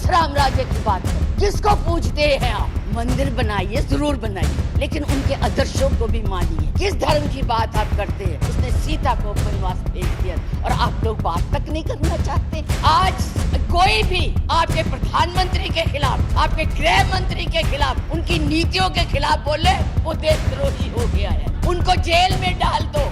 किस राम राज्य की बात है? किसको पूछते हैं आप? मंदिर बनाइए, जरूर बनाइए, लेकिन उनके आदर्शों को भी मानिए। किस धर्म की बात आप करते हैं? उसने सीता को वनवास भेज दिया और आप लोग बात तक नहीं करना चाहते। आज कोई भी आपके प्रधानमंत्री के खिलाफ, आपके गृह मंत्री के खिलाफ, उनकी नीतियों के खिलाफ बोले, वो देशद्रोही हो गया है। उनको जेल में डाल दो,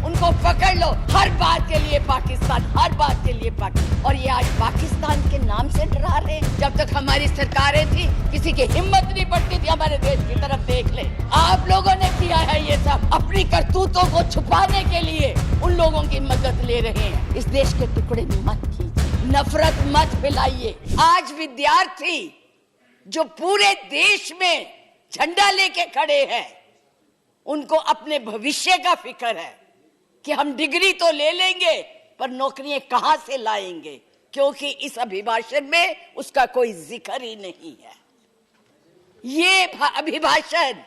उनको पकड़ लो। हर बात के लिए पाकिस्तान, हर बात के लिए पाकिस्तान। और ये आज पाकिस्तान के नाम से डरा रहे हैं। जब तक हमारी सरकारें थी, किसी की हिम्मत नहीं पड़ती थी हमारे देश की तरफ देख ले। आप लोगों ने किया है ये सब, अपनी करतूतों को छुपाने के लिए उन लोगों की मदद ले रहे हैं। इस देश के टुकड़े मत कीजिए, नफरत मत फैलाइए। आज विद्यार्थी जो पूरे देश में झंडा लेके खड़े हैं, उनको अपने भविष्य का फिक्र है कि हम डिग्री तो ले लेंगे पर नौकरियां कहां से लाएंगे, क्योंकि इस अभिभाषण में उसका कोई जिक्र ही नहीं है। ये अभिभाषण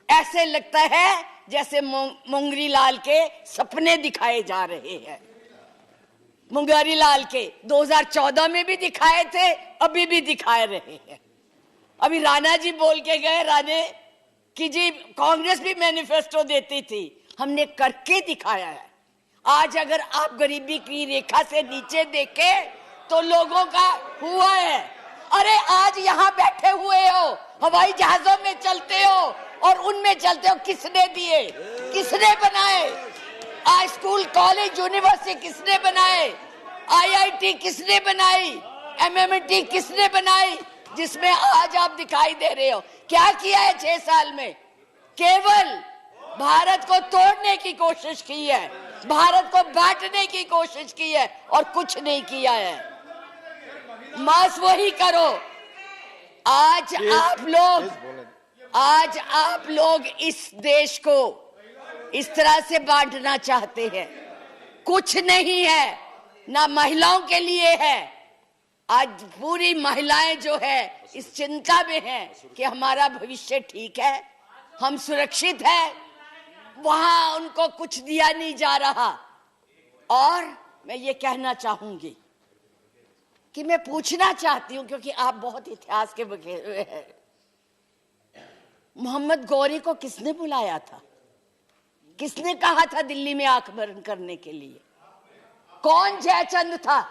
ऐसे लगता है जैसे मुंगरी लाल के सपने दिखाए जा रहे हैं। मुंगरी लाल के 2014 में भी दिखाए थे, अभी भी दिखाए रहे हैं। अभी राणा जी बोल के गए, राणे कि जी कांग्रेस भी मैनिफेस्टो देती थी, हमने करके दिखाया है। आज अगर आप गरीबी की रेखा से नीचे देखें तो लोगों का हुआ है। अरे आज यहाँ बैठे हुए हो, हवाई जहाजों में चलते हो और उनमें चलते हो, किसने दिए, किसने बनाए? आज स्कूल, कॉलेज, यूनिवर्सिटी किसने बनाए? आईआईटी किसने बनाई? एमएमटी किसने बनाई? जिसमें आज आप दिखाई दे रहे हो। क्या किया है 6 साल में? केवल भारत को तोड़ने की कोशिश की है, भारत को बांटने की कोशिश की है और कुछ नहीं किया है। बस वही करो। आज आप लोग इस देश को इस तरह से बांटना चाहते हैं। कुछ नहीं है, ना महिलाओं के लिए है। आज पूरी महिलाएं जो है इस चिंता में है कि हमारा भविष्य ठीक है, हम सुरक्षित है, वहां उनको कुछ दिया नहीं जा रहा। और मैं ये कहना चाहूंगी कि मैं पूछना चाहती हूं, क्योंकि आप बहुत इतिहास के बखे हुए हैं, मोहम्मद गौरी को किसने बुलाया था? किसने कहा था दिल्ली में आंख बंद करने के लिए? कौन जयचंद था?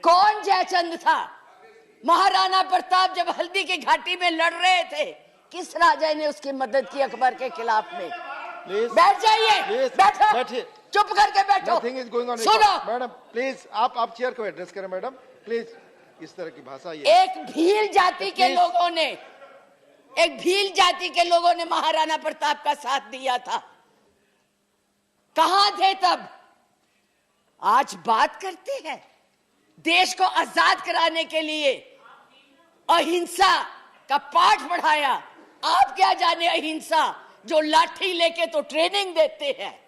कौन जयचंद था? महाराणा प्रताप जब हल्दी की घाटी में लड़ रहे थे, किस राजा ने उसकी मदद की अकबर के खिलाफ में? बैठ जाइए, बैठो, चुप करके बैठो। सुनो मैडम, प्लीज आप चेयर को एड्रेस करें मैडम, प्लीज। इस तरह की भाषा ये एक भील जाति के लोगों ने महाराणा प्रताप का साथ दिया था। कहां थे तब? आज बात करते हैं देश को आजाद कराने के लिए अहिंसा का पाठ पढ़ाया। आप क्या जाने अहिंसा, जो लाठी लेके तो ट्रेनिंग देते हैं,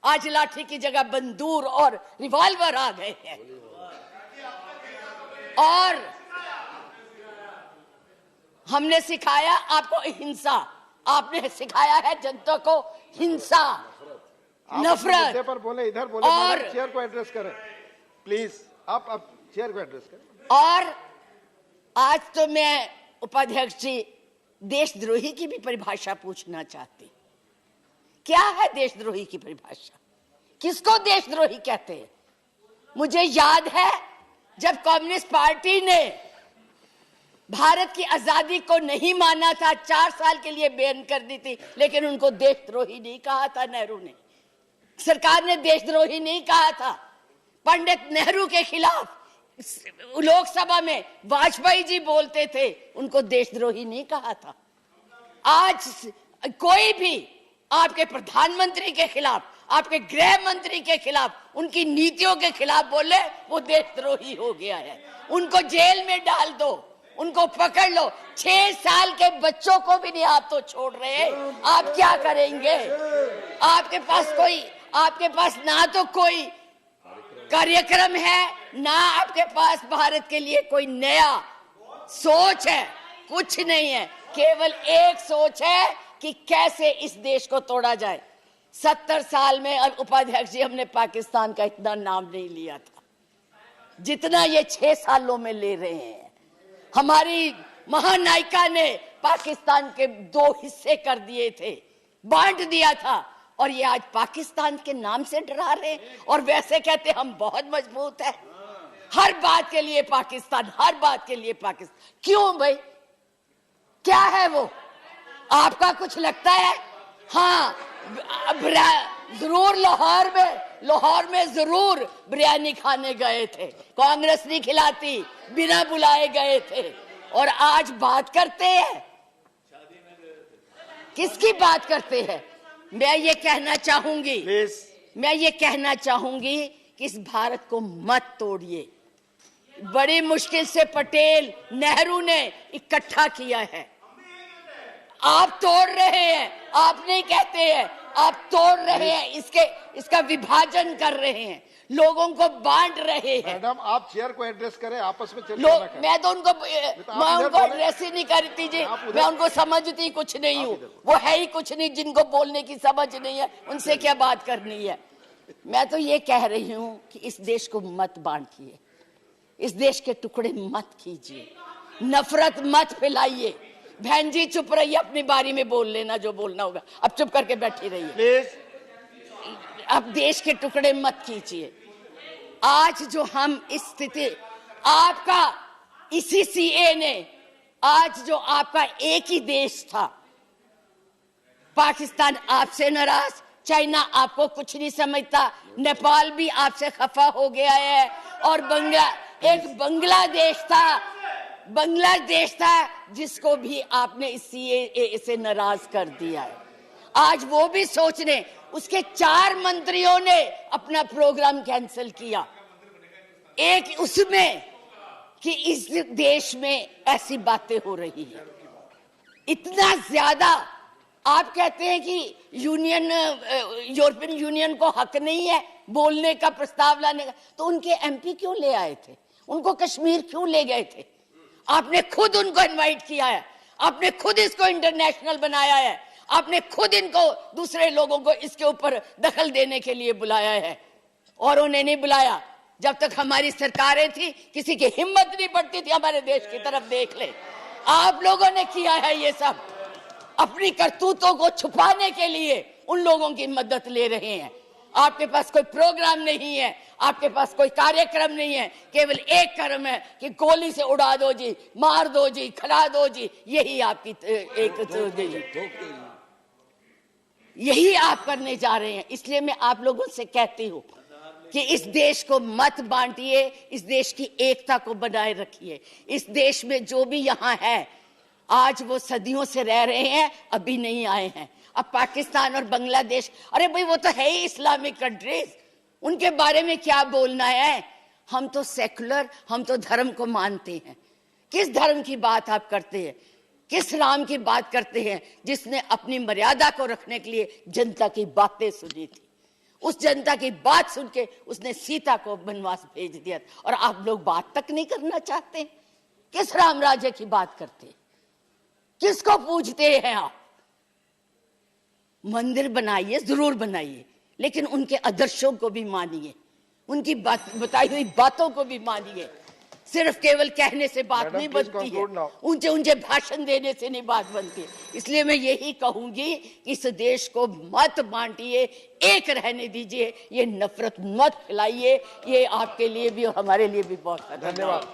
आज लाठी की जगह बंदूक और रिवॉल्वर आ गए हैं। और हमने सिखाया आपको अहिंसा, आपने सिखाया है जनता को हिंसा, नफरत। पर बोले, इधर बोले, और चेयर को एड्रेस करें प्लीज। आप चेयर को एड्रेस करें। और आज तो मैं उपाध्यक्ष जी देशद्रोही की भी परिभाषा पूछना चाहती। क्या है देशद्रोही की परिभाषा? किसको देशद्रोही कहते हैं? मुझे याद है जब कम्युनिस्ट पार्टी ने भारत की आजादी को नहीं माना था, 4 साल के लिए बैन कर दी थी, लेकिन उनको देशद्रोही नहीं कहा था। नेहरू ने, सरकार ने देशद्रोही नहीं कहा था। पंडित नेहरू के खिलाफ लोकसभा में वाजपेयी जी बोलते थे, उनको देशद्रोही नहीं कहा था। आज कोई भी आपके प्रधानमंत्री के खिलाफ, आपके गृह मंत्री के खिलाफ, उनकी नीतियों के खिलाफ बोले, वो देशद्रोही हो गया है। उनको जेल में डाल दो, उनको पकड़ लो। 6 साल के बच्चों को भी नहीं आप तो छोड़ रहे। आप क्या करेंगे? आपके पास ना तो कोई कार्यक्रम है, ना आपके पास भारत के लिए कोई नया सोच है, कुछ नहीं है। केवल एक सोच है कि कैसे इस देश को तोड़ा जाए। 70 साल में उपाध्यक्ष जी हमने पाकिस्तान का इतना नाम नहीं लिया था जितना ये 6 सालों में ले रहे हैं। हमारी महानायिका ने पाकिस्तान के 2 हिस्से कर दिए थे, बांट दिया था, और ये आज पाकिस्तान के नाम से डरा रहे हैं और वैसे कहते हम बहुत मजबूत है। हर बात के लिए पाकिस्तान, हर बात के लिए पाकिस्तान। क्यों भाई, क्या है वो? आपका कुछ लगता है? हाँ, जरूर लाहौर में जरूर बिरयानी खाने गए थे, कांग्रेस नहीं खिलाती, बिना बुलाए गए थे, और आज बात करते हैं, किसकी बात करते हैं? मैं ये कहना चाहूंगी कि इस भारत को मत तोड़िए। बड़ी मुश्किल से पटेल, नेहरू ने इकट्ठा किया है, आप तोड़ रहे हैं। आप नहीं कहते हैं, आप तोड़ रहे हैं, इसका विभाजन कर रहे हैं, लोगों को बांट रहे हैं। मैडम, आप चेयर को एड्रेस करें, आपस में चर्चा ना करें। मैं उनको एड्रेस ही नहीं करती जी, मैं उनको समझती कुछ नहीं हूँ, वो है ही कुछ नहीं, जिनको बोलने की समझ नहीं है उनसे क्या बात करनी है। मैं तो ये कह रही हूँ कि इस देश को मत बांटिए, इस देश के टुकड़े मत कीजिए, नफरत मत फैलाइए। बहन जी चुप रहिए, अपनी बारी में बोल लेना जो बोलना होगा, अब चुप करके बैठी रहिए प्लीज। अब देश के टुकड़े मत कीजिए। आज जो हम इस स्थिति, आपका इसी सीए ने, आज जो आपका एक ही देश था, पाकिस्तान आपसे नाराज, चाइना आपको कुछ नहीं समझता, नेपाल भी आपसे खफा हो गया है, और बांग्लादेश था जिसको भी आपने इस सीएए से नाराज कर दिया है। आज वो भी सोच रहे, उसके 4 मंत्रियों ने अपना प्रोग्राम कैंसिल किया, एक उसमें कि इस देश में ऐसी बातें हो रही है। इतना ज्यादा आप कहते हैं कि यूरोपियन यूनियन को हक नहीं है बोलने का, प्रस्ताव लाने का, तो उनके एमपी क्यों ले आए थे? उनको कश्मीर क्यों ले गए थे? आपने खुद उनको इनवाइट किया है, आपने खुद इसको इंटरनेशनल बनाया है, आपने खुद इनको, दूसरे लोगों को इसके ऊपर दखल देने के लिए बुलाया है, और उन्हें नहीं बुलाया। जब तक हमारी सरकारें थी, किसी की हिम्मत नहीं पड़ती थी हमारे देश की तरफ देख ले। आप लोगों ने किया है ये सब, अपनी करतूतों को छुपाने के लिए उन लोगों की मदद ले रहे हैं। आपके पास कोई प्रोग्राम नहीं है, आपके पास कोई कार्यक्रम नहीं है, केवल एक कर्म है कि गोली से उड़ा दो जी, मार दो जी, खिला दो जी, यही आपकी यही आप करने जा रहे हैं। इसलिए मैं आप लोगों से कहती हूँ कि इस देश को मत बांटिए, इस देश की एकता को बनाए रखिए। इस देश में जो भी यहाँ है, आज वो सदियों से रह रहे हैं, अभी नहीं आए हैं। अब पाकिस्तान और बांग्लादेश, अरे भाई वो तो है ही इस्लामिक कंट्रीज, उनके बारे में क्या बोलना है? हम तो सेकुलर, हम तो धर्म को मानते हैं। किस धर्म की बात आप करते हैं? किस राम की बात करते हैं जिसने अपनी मर्यादा को रखने के लिए जनता की बातें सुनी थी? उस जनता की बात सुन के उसने सीता को वनवास भेज दिया, और आप लोग बात तक नहीं करना चाहते। किस राम राज्य की बात करते हैं? किसको पूजते हैं आप? मंदिर बनाइए, जरूर बनाइए, लेकिन उनके आदर्शों को भी मानिए, उनकी बताई हुई बातों को भी मानिए। सिर्फ केवल कहने से बात नहीं बनती है, ऊंचे ऊंचे भाषण देने से नहीं बात बनती है। इसलिए मैं यही कहूंगी कि इस देश को मत बांटिए, एक रहने दीजिए, ये नफरत मत फैलाइए। ये आपके लिए भी और हमारे लिए भी बहुत धन्यवाद।